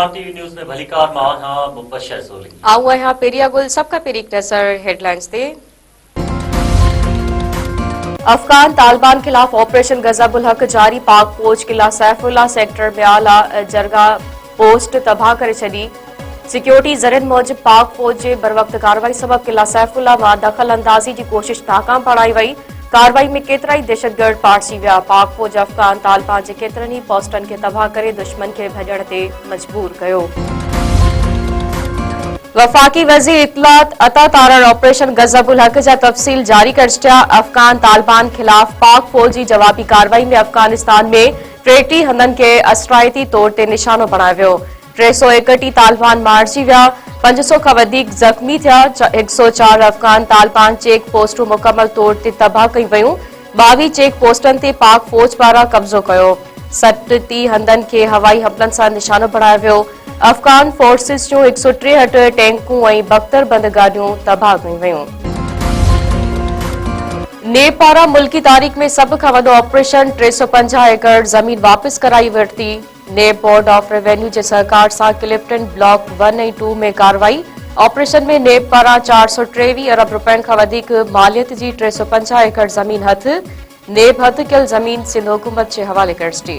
Star TV news में भलीकार मां हां मुबशर सोली आऊं आहियां पेरिया गुल सबका पेरी नज़र हेडलाइंस ते। अफगान तालिबान खिलाफ ऑपरेशन गजब उल हक जारी। पाक फौज किला सैफुल्ला सेक्टर में आला जरगा पोस्ट तबाह करे छड़ी। सिक्योरिटी ज़रियन मूजिब पाक फौज जे बरवक्त कार्रवाई सबब किला सैफुल्ला मां दखल अंदाज़ी की कोशिश नाकाम बणाई वई। कार्रवाई में केतरा ही दहशतगर्द पाड़जी विया। पाक फौज अफगान तालिबान जे केतरनि ही पोस्टन के तबाह करे दुश्मन के भॼण ते मजबूर कयो। वफाकी वज़ीर इत्तलात अता तारड़ ऑपरेशन गजब उल हक जा तफ़सील जारी कर छॾिया। अफगान तालिबान खिलाफ पाक फौज जी जवाबी कार्रवाई में अफगानिस्तान में 33 हंधनि के असराइती तौर ते निशानो बणायो वियो। 361 तालिबान मारिजी विया। 500 खां वधीक ज़ख़्मी थिया। 104 अफगान तालिबान चेक पोस्टूं मुकमल तौर ते तबाह कई वयूं। 22 चेक पोस्टनि ते पाक फौज पारां कब्ज़ो कयो। 37 हंधनि खे हवाई हमलनि सां निशानो बणायो वियो। अफगान फोर्सिस जूं 163 टैंकूं ऐं बख्तरबंद गाॾियूं तबाह कयूं वयूं। नेब पारां मुल्की तारीख़ में सभ खां वॾो ऑपरेशन 350 एकड़ ज़मीन वापस कराई वरिती। नेब बोर्ड ऑफ रेवेन्यू जे सहकार सां क्लिफ्टन ब्लॉक 1 ऐं 2 में कार्रवाई। ऑपरेशन में नेब पारां 423 अरब रुपयनि खां वधीक मालियत जी 350 एकड़ ज़मीन हथ। नेब हथ कयल ज़मीन सिंध हुकूमत जे हवाले करे छॾी।